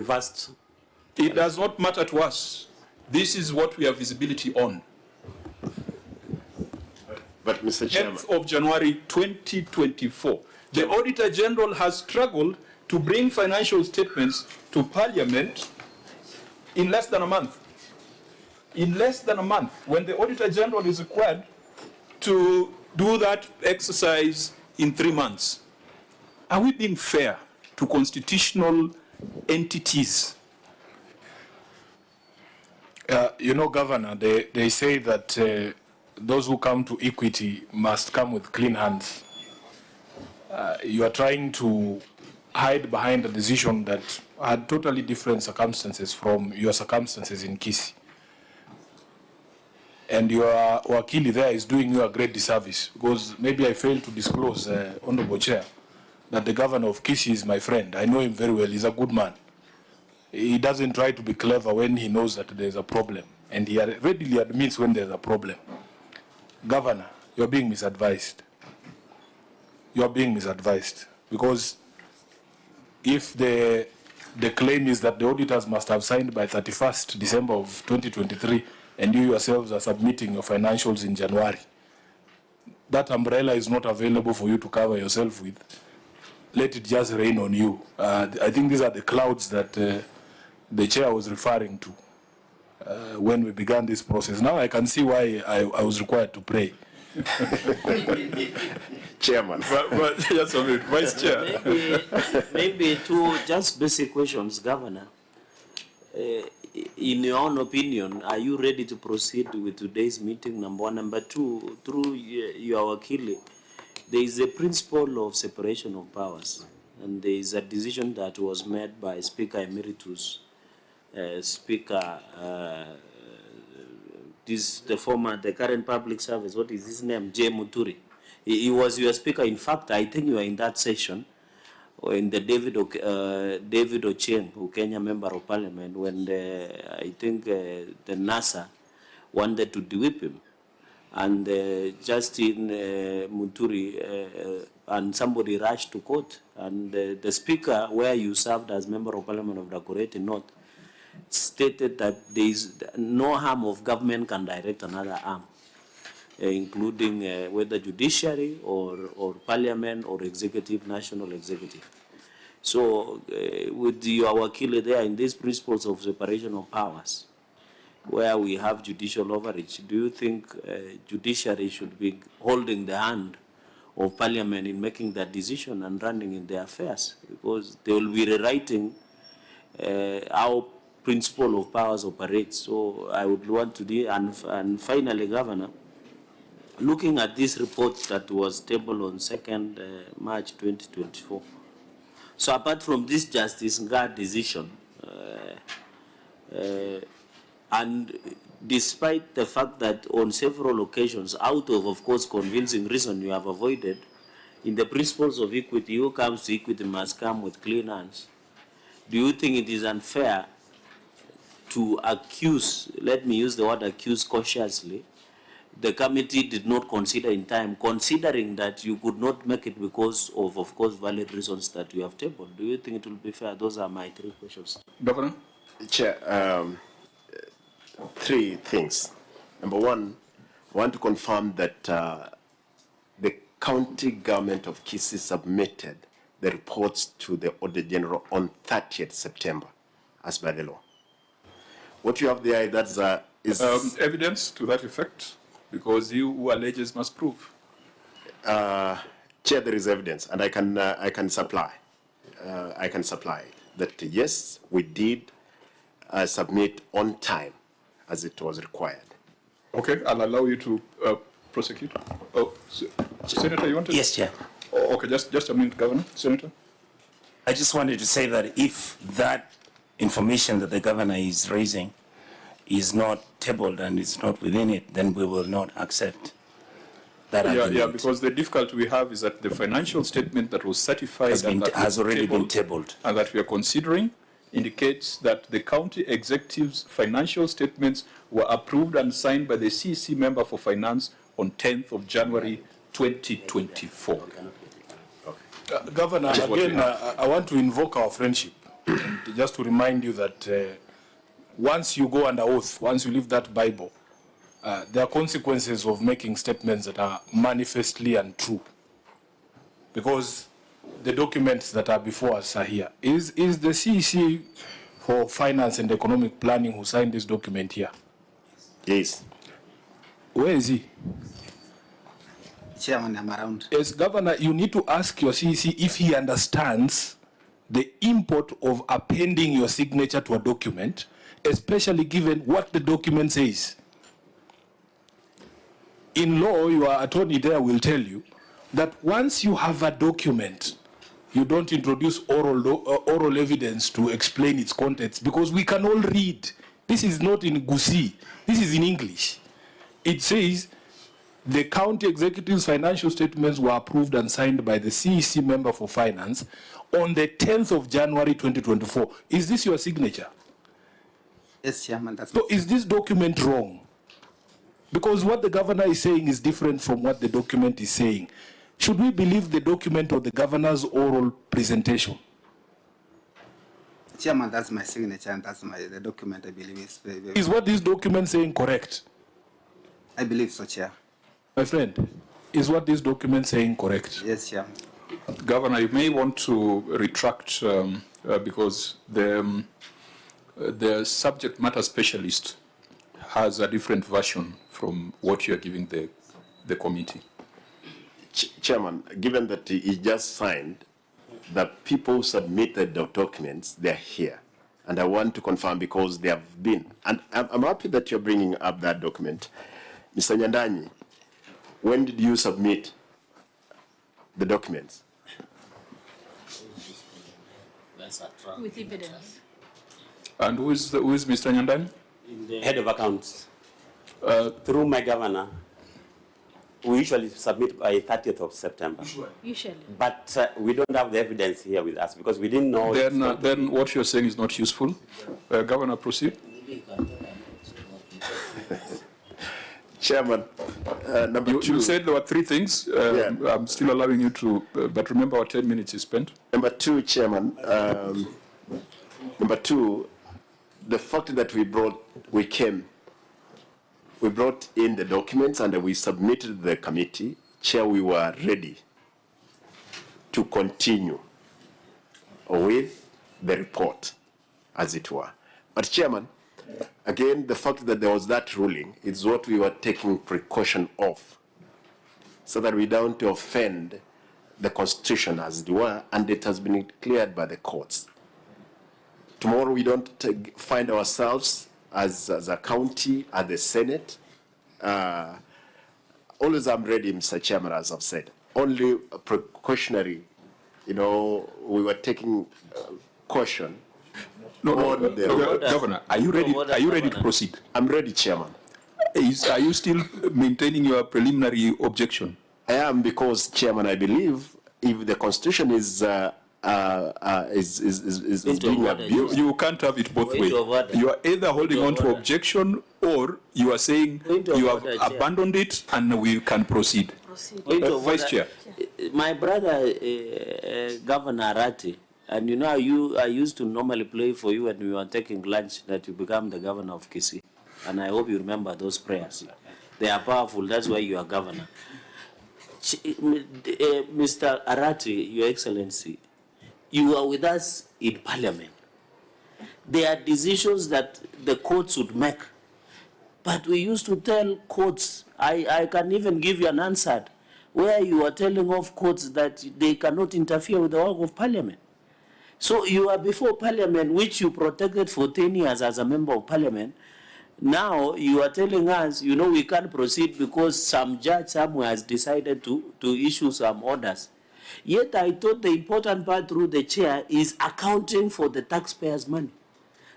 reversed. It does not matter to us. This is what we have visibility on. But Mr. Chairman, 10th of January 2024. The Auditor General has struggled to bring financial statements to Parliament in less than a month. In less than a month, when the Auditor General is required to do that exercise in 3 months. Are we being fair to constitutional entities? You know, Governor, they say that those who come to equity must come with clean hands. You are trying to hide behind a decision that had totally different circumstances from your circumstances in Kisii. And your wakili there is doing you a great disservice, because maybe I failed to disclose, Honorable Chair, that the governor of Kisii is my friend. I know him very well. He's a good man. He doesn't try to be clever when he knows that there's a problem, and he readily admits when there's a problem. Governor, you're being misadvised. You're being misadvised, because if the claim is that the auditors must have signed by 31st December of 2023, and you yourselves are submitting your financials in January, that umbrella is not available for you to cover yourself with. Let it just rain on you. I think these are the clouds that the chair was referring to when we began this process. Now I can see why I was required to pray. Chairman. But just a minute, Vice Chair. Maybe two just basic questions, Governor. In your own opinion, are you ready to proceed with today's meeting, number one? Number two, through your wakili, there is a principle of separation of powers, and there is a decision that was made by Speaker Emeritus, the current public service, what is his name, J. Muturi. He was your speaker. In fact, I think you were in that session, or in the David Ochieng, Kenya Member of Parliament, when I think the NASA wanted to whip him. And Justin Muturi and somebody rushed to court. And the speaker, where you served as Member of Parliament of Dakureti North, stated that there is no arm of government can direct another arm, including whether judiciary or parliament or executive, national executive. So with your wakili there in these principles of separation of powers, where we have judicial overreach, do you think judiciary should be holding the hand of parliament in making that decision and running in their affairs? Because they will be rewriting how principle of powers operates. So I would want to do, and finally, Governor, looking at this report that was tabled on 2nd March 2024, so apart from this Justice Ngah decision, and despite the fact that on several occasions, out of course, convincing reason you have avoided, in the principles of equity, who comes to equity must come with clean hands. Do you think it is unfair to accuse, let me use the word accuse cautiously, the committee did not consider in time, considering that you could not make it because of course, valid reasons that you have tabled? Do you think it will be fair? Those are my 3 questions. Governor? Chair, 3 things. Number one, I want to confirm that the county government of Kisii submitted the reports to the Auditor General on 30th September, as by the law. What you have there, is evidence to that effect, because you who alleges must prove. Chair, there is evidence, and I can supply. I can supply that yes, we did submit on time, as it was required. Okay, I'll allow you to prosecute. Oh, Senator, you wanted? Yes, Chair. Oh, okay, just a minute, Governor. Senator? I just wanted to say that if that information that the governor is raising is not tabled and it's not within it, then we will not accept that argument. Yeah, because the difficulty we have is that the financial statement that was certified has already been tabled and that we are considering indicates that the county executive's financial statements were approved and signed by the CEC member for finance on 10th of January 2024. Governor, again, I want to invoke our friendship. And just to remind you that once you go under oath, once you leave that Bible, there are consequences of making statements that are manifestly untrue. Because the documents that are before us are here. Is the CEC for Finance and Economic Planning who signed this document here? Yes. Where is he? Chairman, I'm around. As Governor, you need to ask your CEC if he understands the import of appending your signature to a document, especially given what the document says. In law, your attorney there will tell you that once you have a document, you don't introduce oral evidence to explain its contents, because we can all read. This is not in Gusi. This is in English. It says the county executive's financial statements were approved and signed by the CEC member for finance on the 10th of January 2024. Is this your signature? Yes, Chairman. So is this document wrong? Because what the governor is saying is different from what the document is saying. Should we believe the document or the governor's oral presentation? Chairman, that's my signature, and that's the document I believe is very, very. Is what this document saying correct? I believe so, Chair. My friend, is what this document saying correct? Yes, Chairman. Governor, you may want to retract because the subject matter specialist has a different version from what you are giving the committee. Chairman, given that he just signed, the people who submitted the documents, they're here. And I want to confirm because they have been. And I'm happy that you're bringing up that document. Mr. Nyandanyi, when did you submit the documents? With evidence. And who is Mr. Nyandanyi? The head of accounts. Through my governor, we usually submit by 30th of September. Usually. But we don't have the evidence here with us because we didn't know. Then what you're saying is not useful. Governor, proceed. Chairman, number two. You said there were three things. Yeah. I'm still allowing you to, but remember our 10 minutes is spent. Number two, Chairman. Number two, the fact that we brought in the documents and we submitted to the committee. Chair, we were ready to continue with the report, as it were. But Chairman, again, the fact that there was that ruling is what we were taking precaution of, so that we don't offend the Constitution, as it were, and it has been cleared by the courts. Tomorrow we don't find ourselves as a county at the Senate. Always I'm ready, Mr. Chairman, as I've said. Only precautionary, we were taking caution. Governor, are you ready? Are you ready to proceed? I'm ready, Chairman. Are you still maintaining your preliminary objection? I am, because, Chairman, I believe if the Constitution is being abused. You can't have it both ways. You are either holding on to objection or you are saying you have abandoned it and we can proceed. Vice Chair. My brother, Governor Arati, and I used to normally play for you when we were taking lunch that you become the governor of Kisii. And I hope you remember those prayers. They are powerful. That's why you are governor. Mr. Arati, Your Excellency, you are with us in Parliament. There are decisions that the courts would make. But we used to tell courts, I can even give you an answer, where you are telling of courts that they cannot interfere with the work of Parliament. So you are before Parliament, which you protected for 10 years as a member of Parliament. Now you are telling us, we can't proceed because some judge somewhere has decided to issue some orders. Yet I thought the important part through the chair is accounting for the taxpayers' money,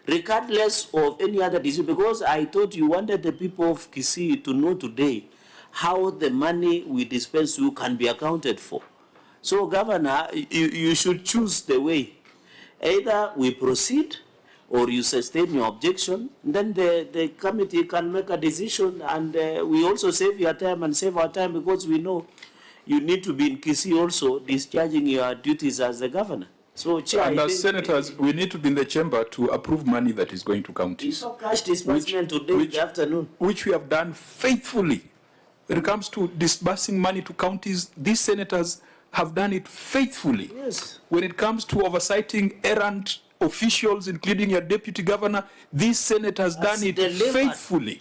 regardless of any other decision, because I thought you wanted the people of Kisii to know today how the money we dispense to can be accounted for. So, Governor, you should choose the way. Either we proceed or you sustain your objection, then the committee can make a decision, and we also save your time and save our time, because we know you need to be in Kisii also discharging your duties as the governor. So, Chair, and as senators, we need to be in the chamber to approve money that is going to counties. It's cash disbursement today in the afternoon. Which we have done faithfully. When it comes to disbursing money to counties, these senators have done it faithfully. Yes. When it comes to oversighting errant officials, including your deputy governor, these senators done it faithfully.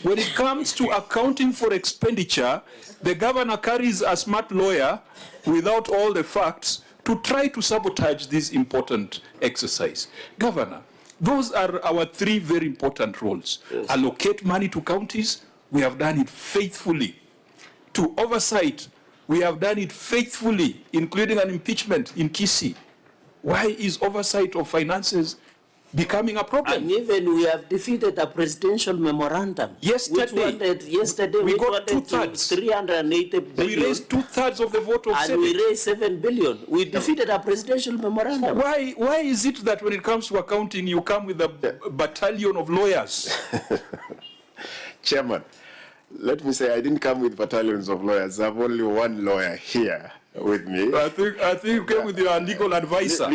When it comes to accounting for expenditure, the governor carries a smart lawyer without all the facts to try to sabotage this important exercise. Governor, those are our three very important roles. Yes. Allocate money to counties, we have done it faithfully. To oversight, we have done it faithfully, including an impeachment in Kisii. Why is oversight of finances becoming a problem? And even we have defeated a presidential memorandum. Yesterday, we got 2/3. 380 billion. We raised 2/3 of the vote of Senate. And we raised 7 billion. We defeated a presidential memorandum. Why is it that when it comes to accounting, you come with a battalion of lawyers? Chairman, let me say I didn't come with battalions of lawyers. I have only one lawyer here with me. I think you came with your legal advisor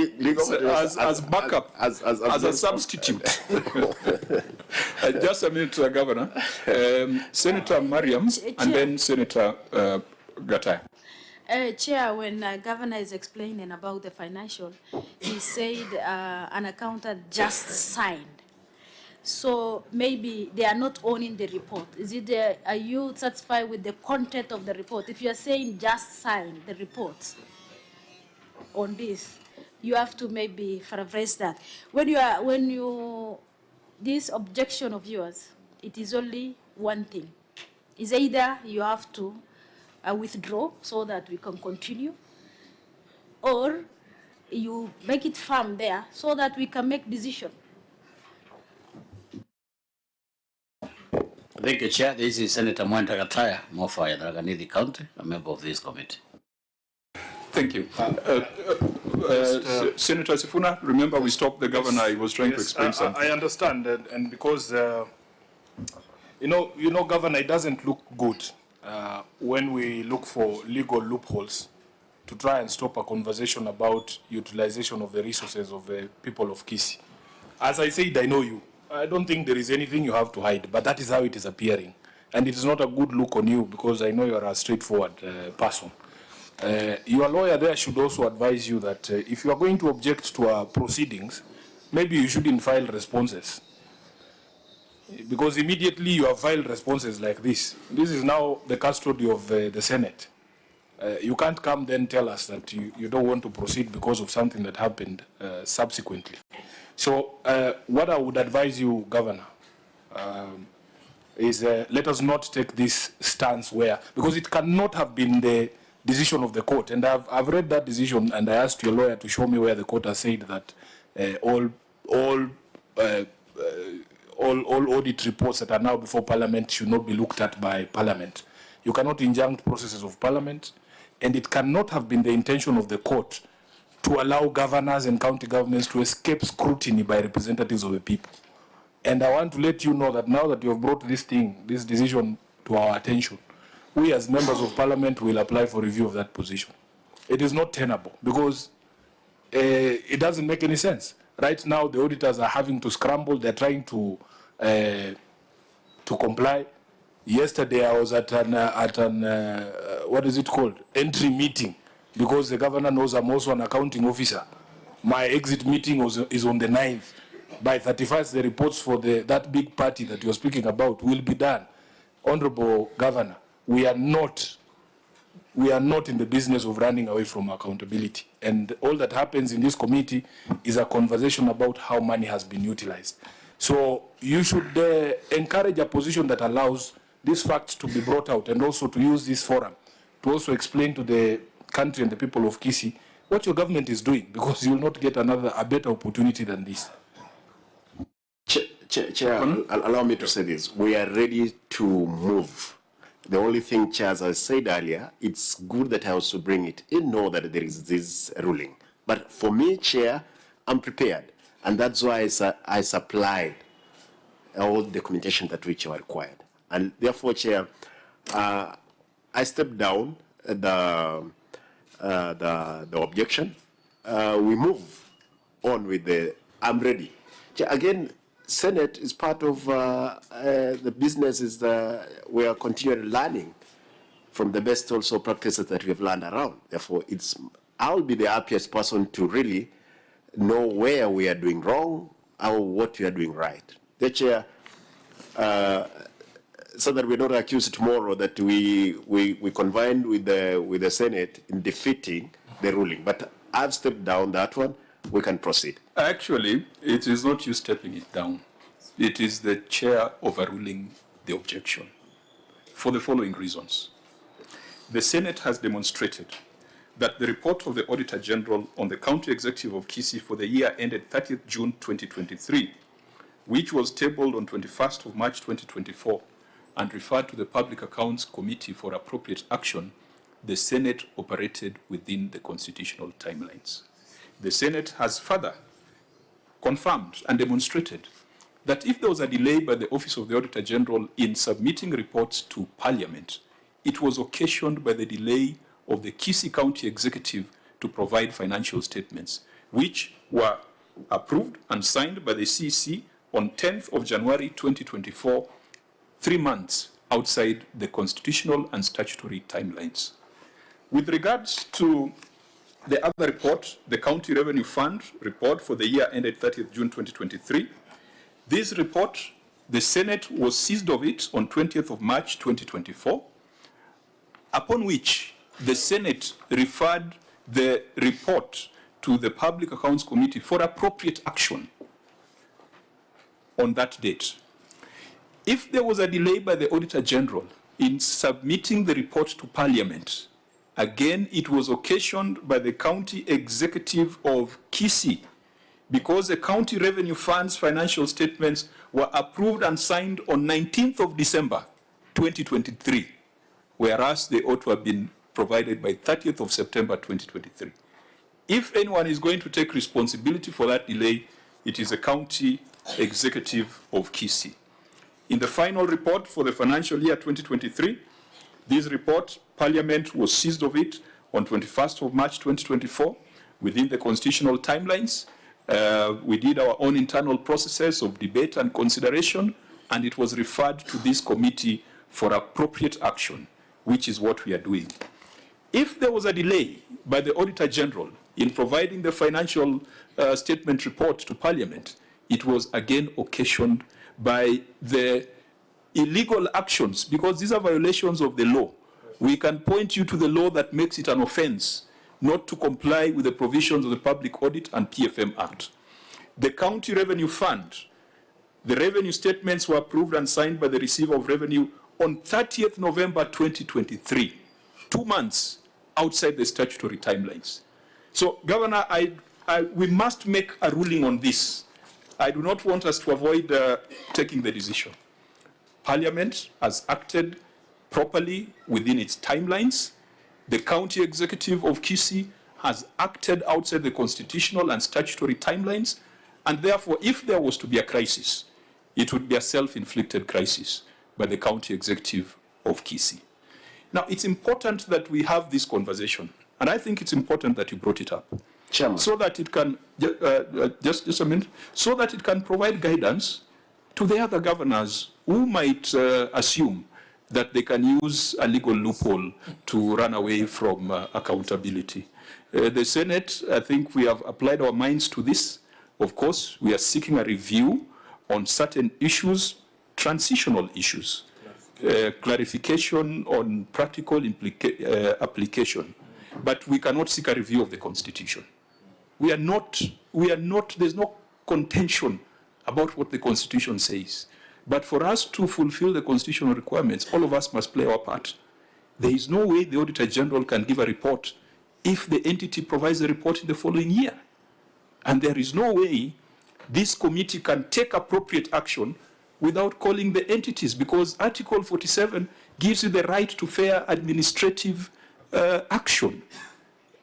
as backup, as a substitute. Just a minute, Governor. Senator Mariam and then Senator Gatai. Chair, when Governor is explaining about the financial, he said an accountant just signed. So maybe they are not owning the report. Are you satisfied with the content of the report? If you are saying just sign the report on this, you have to maybe paraphrase that. This objection of yours, it is only one thing. It's either you have to withdraw so that we can continue, or you make it firm there so that we can make decision. Thank you, Chair. This is Senator Mwenda Gataya, Mofa Yadaraganithi County, a member of this committee. Thank you. Senator Sifuna, remember we stopped the governor. He was trying to explain something. I understand, and because you know, Governor, it doesn't look good when we look for legal loopholes to try and stop a conversation about utilization of the resources of the people of Kisii. As I said, I know you. I don't think there is anything you have to hide, but that is how it is appearing. And it is not a good look on you because I know you are a straightforward person. Your lawyer there should also advise you that if you are going to object to our proceedings, maybe you shouldn't file responses. Because immediately you have filed responses like this. This is now the custody of the Senate. You can't come then tell us that you don't want to proceed because of something that happened subsequently. So what I would advise you, Governor, is let us not take this stance where, because it cannot have been the decision of the court. And I've read that decision, and I asked your lawyer to show me where the court has said that all audit reports that are now before Parliament should not be looked at by Parliament. You cannot injunct processes of Parliament, and it cannot have been the intention of the court to allow governors and county governments to escape scrutiny by representatives of the people. And I want to let you know that now that you have brought this decision to our attention, we as members of Parliament will apply for review of that position. It is not tenable because it doesn't make any sense. Right now, the auditors are having to scramble. They're trying to comply. Yesterday, I was at an what is it called? Entry meeting. Because the governor knows I'm also an accounting officer. My exit meeting is on the 9th. By 31st, the reports for that big party that you're speaking about will be done. Honorable Governor, we are not in the business of running away from accountability. And all that happens in this committee is a conversation about how money has been utilized. So you should encourage a position that allows these facts to be brought out and also to use this forum to also explain to the country and the people of Kisii what your government is doing, because you will not get a better opportunity than this. Chair, allow me to say this. We are ready to move. The only thing, Chair, as I said earlier, it's good that I also bring it in, know that there is this ruling. But for me, Chair, I'm prepared. And that's why I supplied all the documentation that which are required. And therefore, Chair, I stepped down the objection we move on with the, I'm ready. Again, Senate is part of the businesses we are continually learning from the best also practices that we have learned around. Therefore, I'll be the happiest person to really know where we are doing wrong or what we are doing right. The chair, so that we're not accused tomorrow that we convened with the Senate in defeating the ruling. But I've stepped down that one. We can proceed. Actually, it is not you stepping it down. It is the chair overruling the objection for the following reasons. The Senate has demonstrated that the report of the Auditor General on the County Executive of Kisii for the year ended 30th June 2023, which was tabled on 21st of March 2024 and referred to the Public Accounts Committee for appropriate action, the Senate operated within the constitutional timelines. The Senate has further confirmed and demonstrated that if there was a delay by the Office of the Auditor General in submitting reports to Parliament, it was occasioned by the delay of the Kisii County Executive to provide financial statements, which were approved and signed by the CEC on 10th of January 2024, 3 months outside the constitutional and statutory timelines. With regards to the other report, the County Revenue Fund report for the year ended 30th June 2023, this report, the Senate was seized of it on 20th of March 2024, upon which the Senate referred the report to the Public Accounts Committee for appropriate action on that date. If there was a delay by the Auditor General in submitting the report to Parliament, again, it was occasioned by the County Executive of Kisii because the County Revenue Fund's financial statements were approved and signed on 19th of December 2023, whereas they ought to have been provided by 30th of September 2023. If anyone is going to take responsibility for that delay, it is the County Executive of Kisii. In the final report for the financial year 2023, this report, Parliament was seized of it on 21st of March 2024 within the constitutional timelines. We did our own internal processes of debate and consideration, and it was referred to this committee for appropriate action, which is what we are doing. If there was a delay by the Auditor General in providing the financial statement report to Parliament, it was again occasioned by the illegal actions, because these are violations of the law. We can point you to the law that makes it an offense not to comply with the provisions of the Public Audit and PFM Act. The County Revenue Fund, the revenue statements were approved and signed by the receiver of revenue on 30th November 2023, 2 months outside the statutory timelines. So, Governor, we must make a ruling on this. I do not want us to avoid taking the decision. Parliament has acted properly within its timelines. The County Executive of Kisii has acted outside the constitutional and statutory timelines, and therefore, if there was to be a crisis, it would be a self-inflicted crisis by the County Executive of Kisii. Now, it's important that we have this conversation, and I think it's important that you brought it up. Chairman. So that it can, just a minute, so that it can provide guidance to the other governors who might assume that they can use a legal loophole to run away from accountability. The Senate, I think we have applied our minds to this. Of course, we are seeking a review on certain issues, transitional issues, clarification on practical application. But we cannot seek a review of the Constitution. We are not, there's no contention about what the Constitution says. But for us to fulfill the constitutional requirements, all of us must play our part. There is no way the Auditor General can give a report if the entity provides a report in the following year. And there is no way this committee can take appropriate action without calling the entities, because Article 47 gives you the right to fair administrative action.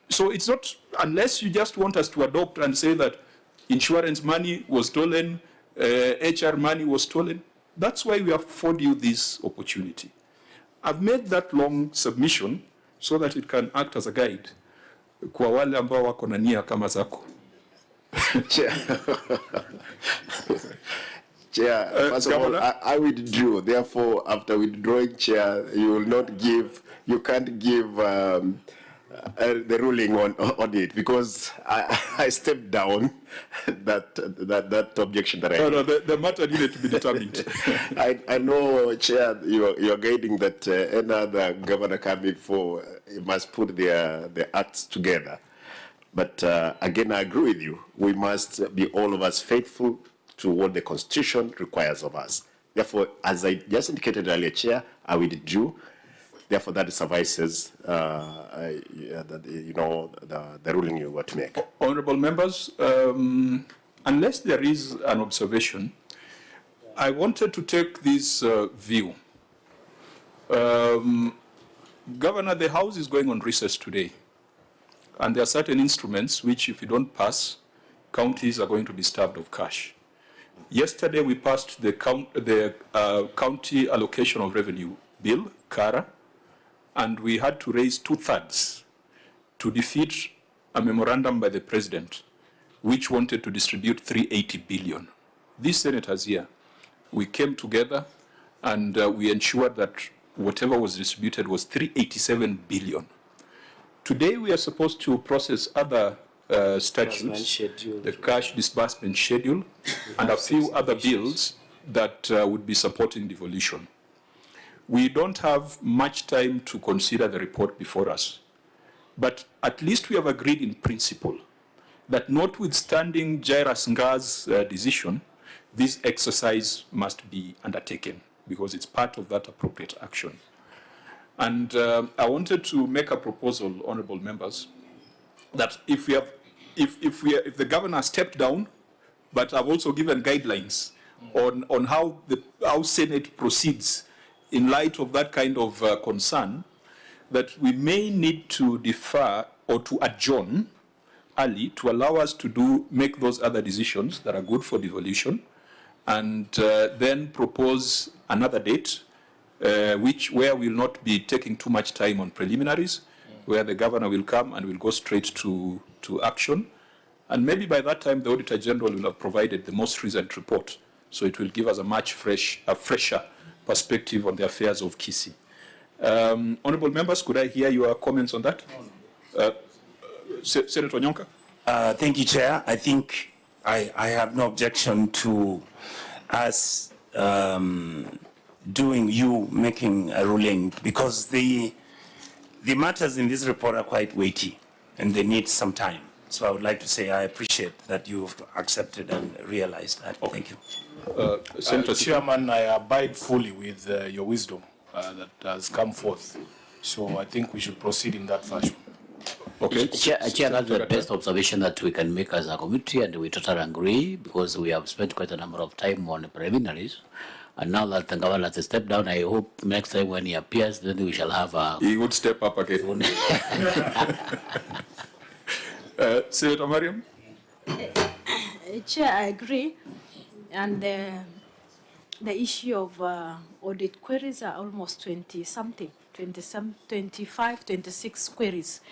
So it's not, unless you just want us to adopt and say that insurance money was stolen, HR money was stolen. That's why we have afforded you this opportunity. I've made that long submission so that it can act as a guide. kwa wale ambao wako na nia kama zako. Chair, Chair, first of all, I withdrew. Therefore, after withdrawing, Chair, you can't give the ruling on audit because I stepped down that objection that I No, the matter needed to be determined. I know, Chair, you're guiding that any other governor coming for must put their acts together. But again, I agree with you. We must be all of us faithful to what the Constitution requires of us. Therefore, as I just indicated earlier, Chair, I withdrew. Therefore, that suffices, the ruling you were to make. Honourable members, unless there is an observation, I wanted to take this view. Governor, the House is going on recess today, and there are certain instruments which, if you don't pass, counties are going to be starved of cash. Yesterday, we passed the County Allocation of Revenue Bill, CARA, and we had to raise 2/3 to defeat a memorandum by the President, which wanted to distribute 380 billion. These senators here, we came together and we ensured that whatever was distributed was 387 billion. Today, we are supposed to process other statutes, the cash disbursement schedule, and a few other bills that would be supporting devolution. We don't have much time to consider the report before us, but at least we have agreed in principle that notwithstanding Jairus Nga's decision, this exercise must be undertaken because it's part of that appropriate action. And I wanted to make a proposal, honourable members, that if the governor stepped down, but I've also given guidelines on how Senate proceeds in light of that kind of concern, that we may need to defer or to adjourn early to allow us to make those other decisions that are good for devolution, and then propose another date where we'll not be taking too much time on preliminaries, where the governor will come and will go straight to action. And maybe by that time, the Auditor General will have provided the most recent report. So it will give us a fresher perspective on the affairs of Kisii. Honourable members, could I hear your comments on that? Senator Nyonka? Thank you, Chair. I think I have no objection to us making a ruling, because the matters in this report are quite weighty and they need some time. So I would like to say I appreciate that you've accepted and realized that. Okay. Thank you. Senator Chairman, I abide fully with your wisdom that has come forth. So I think we should proceed in that fashion. Okay. Chair, that's the best observation that we can make as a committee, and we totally agree, because we have spent quite a number of time on the preliminaries. And now that the governor has stepped down, I hope next time when he appears, then we shall have a... He would step up again. Senator Mariam? Chair, I agree. And the issue of audit queries are almost 20-something, 25, 26 queries.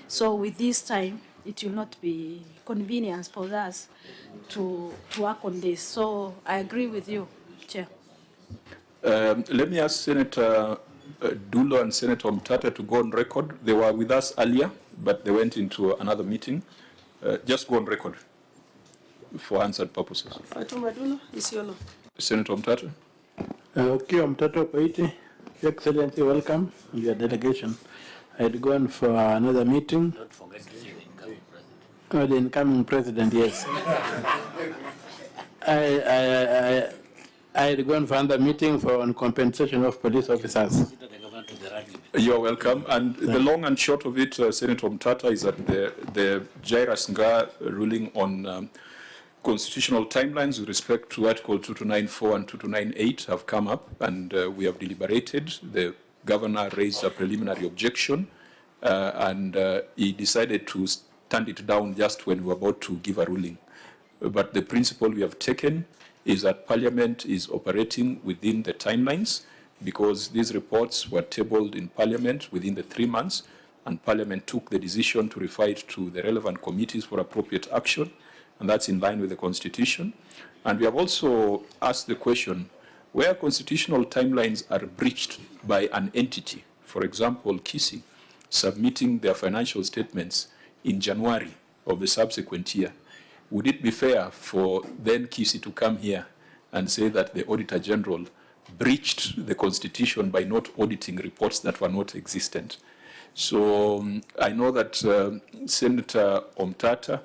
So with this time, it will not be convenient for us to work on this. So I agree with you, Chair. Let me ask Senator Dulo and Senator Mtata to go on record. They were with us earlier, but they went into another meeting. Just go on record for answered purposes. Senator Mtata. Okay, Mtata Paiti, Your Excellency, welcome and your delegation. I had gone for another meeting. Don't forget to see the incoming president. Oh, the incoming president, yes. I had gone for another meeting on compensation of police officers. You're welcome. And the long and short of it, Senator Mtata, is that the Jairus Nga ruling on constitutional timelines with respect to Article 2294 and 2298 have come up, and we have deliberated. The governor raised a preliminary objection, and he decided to stand it down just when we were about to give a ruling. But the principle we have taken is that Parliament is operating within the timelines, because these reports were tabled in Parliament within the 3 months, and Parliament took the decision to refer it to the relevant committees for appropriate action, and that's in line with the Constitution. And we have also asked the question, where constitutional timelines are breached by an entity, for example, KISI, submitting their financial statements in January of the subsequent year, would it be fair for then KISI to come here and say that the Auditor General breached the Constitution by not auditing reports that were not existent? So I know that Senator Omtata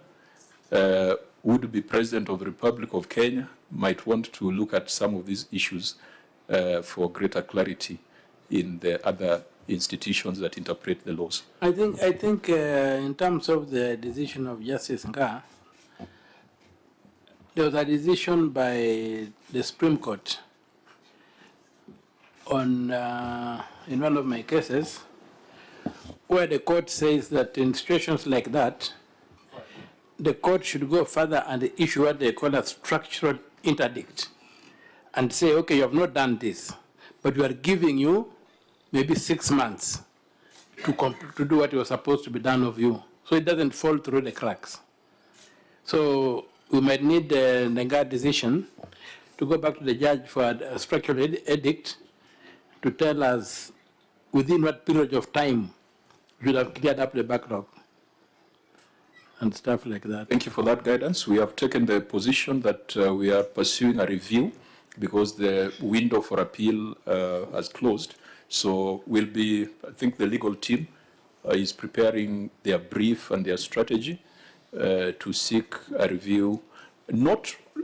would be President of the Republic of Kenya, might want to look at some of these issues for greater clarity in the other institutions that interpret the laws. I think in terms of the decision of Justice Nga, there was a decision by the Supreme Court on in one of my cases where the court says that in situations like that, the court should go further and issue what they call a structural interdict and say, okay, you have not done this, but we are giving you maybe 6 months to do what was supposed to be done of you, so it doesn't fall through the cracks. So we might need the Nga decision to go back to the judge for a structural edict to tell us within what period of time we should have cleared up the backlog and stuff like that. Thank you for that guidance. We have taken the position that we are pursuing a review because the window for appeal has closed. So we'll be, I think the legal team is preparing their brief and their strategy to seek a review.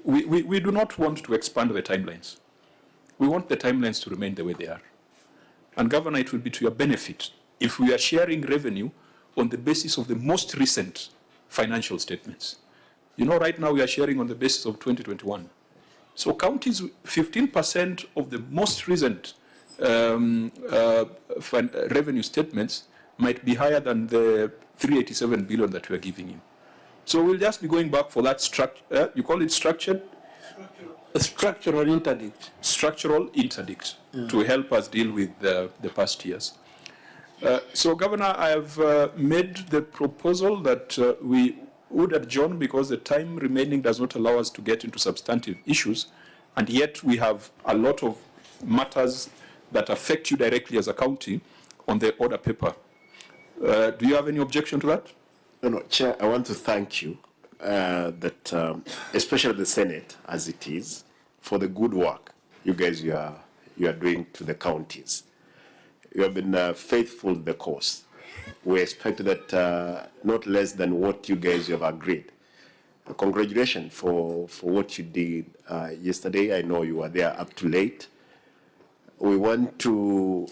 We do not want to expand the timelines. We want the timelines to remain the way they are. And Governor, it will be to your benefit if we are sharing revenue on the basis of the most recent financial statements. You know, right now we are sharing on the basis of 2021. So counties, 15% of the most recent revenue statements might be higher than the 387 billion that we are giving you. So we'll just be going back for that structure. You call it structured? Structural interdict. Structural interdict to help us deal with the past years. So, Governor, I have made the proposal that we would adjourn because the time remaining does not allow us to get into substantive issues, and yet we have a lot of matters that affect you directly as a county on the order paper. Do you have any objection to that? No, Chair, I want to thank you, especially the Senate, as it is, for the good work you guys you are doing to the counties. You have been faithful to the cause. We expect that not less than what you guys have agreed. Congratulations for what you did yesterday. I know you were there up to late. We want to,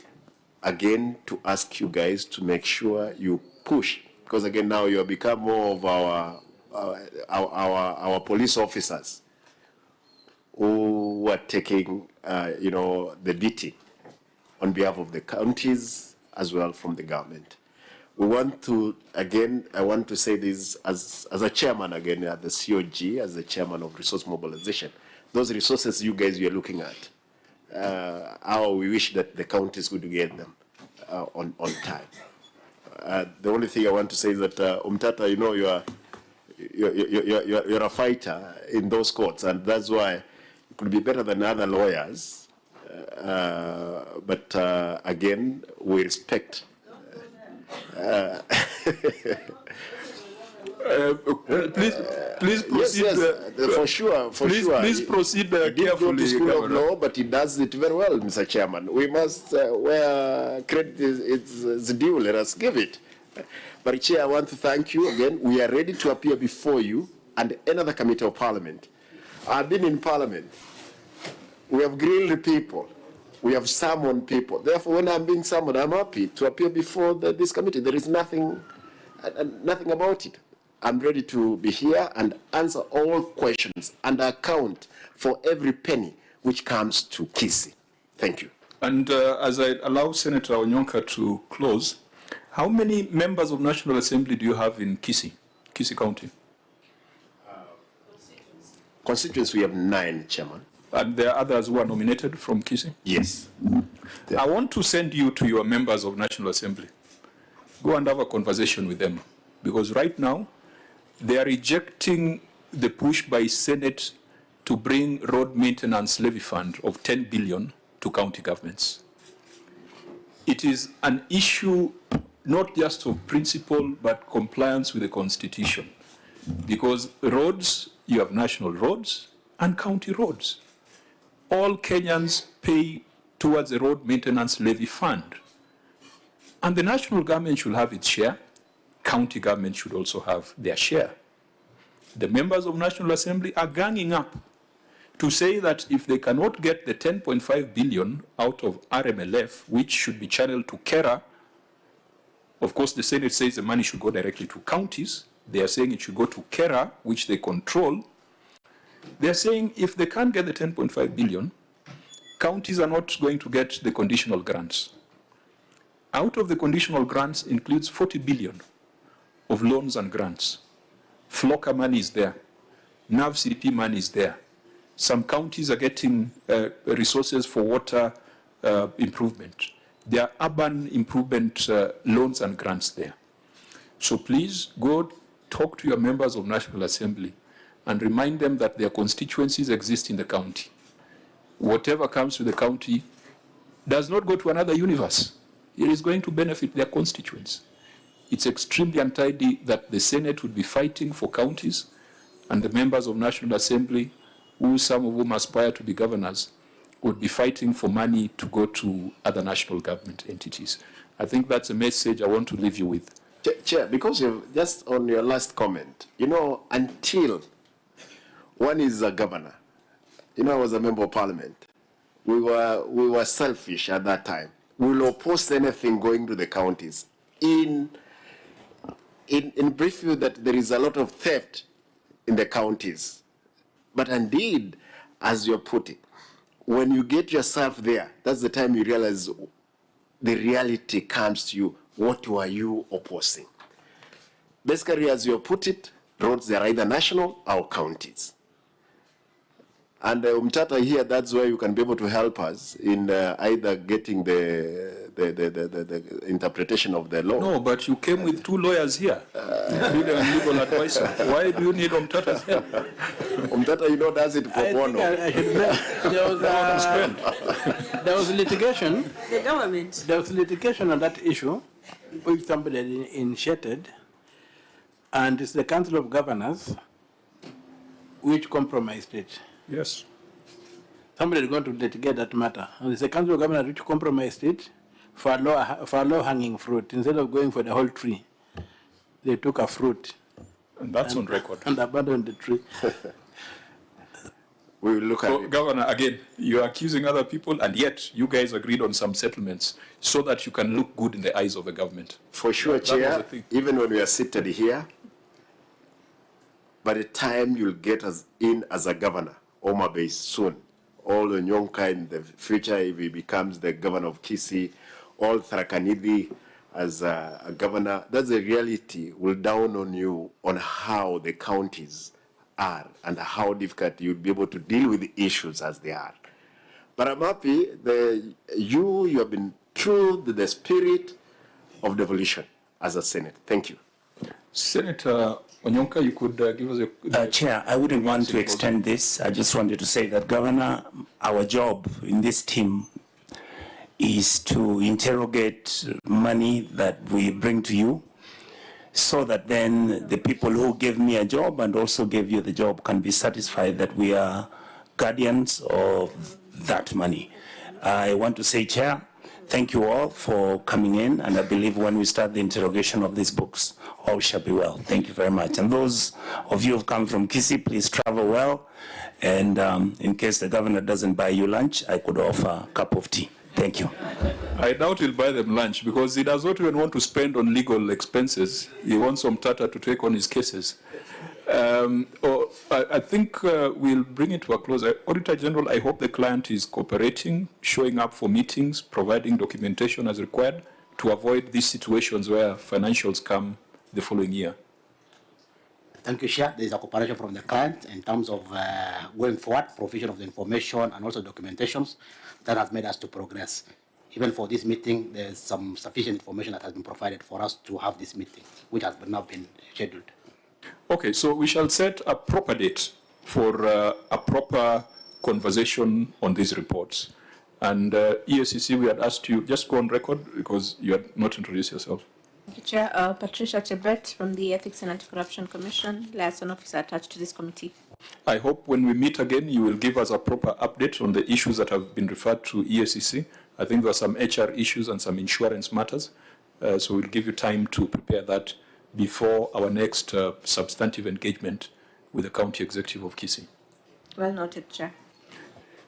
again, to ask you guys to make sure you push, because again, now you have become more of our police officers who are taking, the beating on behalf of the counties as well from the government. We want to, again, I want to say this as a chairman again at the COG, as the chairman of resource mobilization. Those resources you guys are looking at, how we wish that the counties would get them on time. The only thing I want to say is that Umtata, you know, you're a fighter in those courts, and that's why it could be better than other lawyers. But again, we respect. Please proceed. Yes, for sure. Please proceed carefully. He did go to school of law, but he does it very well, Mr. Chairman. We must, where credit is due, let us give it. But Chair, I want to thank you again. We are ready to appear before you and another committee of Parliament. I've been in Parliament. We have grilled people. We have summoned people. Therefore, when I'm being summoned, I'm happy to appear before this committee. There is nothing about it. I'm ready to be here and answer all questions and account for every penny which comes to KISI. Thank you. And as I allow Senator Onyonka to close, how many members of National Assembly do you have in KISI County? Constituency, we have 9, Chairman. And there are others who are nominated from KISI? Yes. I want to send you to your members of National Assembly. go and have a conversation with them. Because right now, they are rejecting the push by Senate to bring road maintenance levy fund of 10 billion to county governments. It is an issue not just of principle, but compliance with the Constitution. Because roads, you have national roads and county roads. All Kenyans pay towards the road maintenance levy fund. And the national government should have its share. County government should also have their share. The members of National Assembly are ganging up to say that if they cannot get the 10.5 billion out of RMLF, which should be channeled to KERA, of course the Senate says the money should go directly to counties. They are saying it should go to KERA, which they control. They are saying if they can't get the 10.5 billion, counties are not going to get the conditional grants. Out of the conditional grants includes 40 billion of loans and grants. FLOCA money is there. NAVCP money is there. Some counties are getting resources for water improvement. There are urban improvement loans and grants there. So please go talk to your members of National Assembly and remind them that their constituencies exist in the county. Whatever comes to the county does not go to another universe. It is going to benefit their constituents. It's extremely untidy that the Senate would be fighting for counties and the members of National Assembly, who some of whom aspire to be governors, would be fighting for money to go to other national government entities. I think that's a message I want to leave you with. Chair, because just on your last comment, until one is a governor, I was a member of parliament, we were selfish at that time. We will oppose anything going to the counties in brief view that there is a lot of theft in the counties. But indeed, as you put it, when you get yourself there, that's the time you realize the reality comes to you. What were you opposing? Basically, as you put it, roads, they are either national or counties. And Mtata here, that's where you can be able to help us in either getting the interpretation of the law. No, but you came with two lawyers here, including a legal advisor. Why do you need Mtata's help? Mtata, does it for bono. There was litigation. The government. There was litigation on that issue, which somebody initiated, and it's the Council of Governors which compromised it. Yes. Somebody is going to litigate that matter. And it's the Council of Governors which compromised it for a low-hanging fruit. Instead of going for the whole tree, they took a fruit. And that's on record. And abandoned the tree. We will look at it. Governor, again, you're accusing other people, and yet you guys agreed on some settlements so that you can look good in the eyes of the government. For sure, Chair, even when we are seated here, by the time you'll get us in as a governor, Oma Bay soon, all the Nyonka in the future, if he becomes the governor of Kisii, all Tharaka-Nithi as a governor, that's the reality will down on you on how the counties are and how difficult you'll be able to deal with the issues as they are. But I'm happy you have been true to the spirit of devolution as a Senate. Thank you. Senator Onyonka, you could give us a... Chair, I wouldn't want to extend this. I just wanted to say that, Governor, our job in this team is to interrogate money that we bring to you so that then the people who gave me a job and also gave you the job can be satisfied that we are guardians of that money. I want to say, Chair, thank you all for coming in, and I believe when we start the interrogation of these books, all shall be well. Thank you very much. And those of you who have come from Kisii, please travel well. And in case the governor doesn't buy you lunch, I could offer a cup of tea. Thank you. I doubt he'll buy them lunch because he does not even want to spend on legal expenses. He wants Mtata to take on his cases. I think we'll bring it to a close. Auditor General, I hope the client is cooperating, showing up for meetings, providing documentation as required to avoid these situations where financials come the following year. Thank you, Chair. There is a cooperation from the client in terms of going forward, provision of the information and also documentations that has made us to progress even for this meeting, there's some sufficient information that has been provided for us to have this meeting, which has now been scheduled. Okay, so we shall set a proper date for a proper conversation on these reports. And EACC, we had asked you, just go on record because you had not introduced yourself. Thank you, Chair. Patricia Chebet from the Ethics and Anti-Corruption Commission, liaison officer attached to this committee. I hope when we meet again, you will give us a proper update on the issues that have been referred to EACC. I think there are some HR issues and some insurance matters. So we'll give you time to prepare that before our next substantive engagement with the County Executive of Kisii. Well noted, Chair.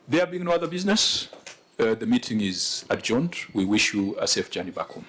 There being no other business, the meeting is adjourned. We wish you a safe journey back home.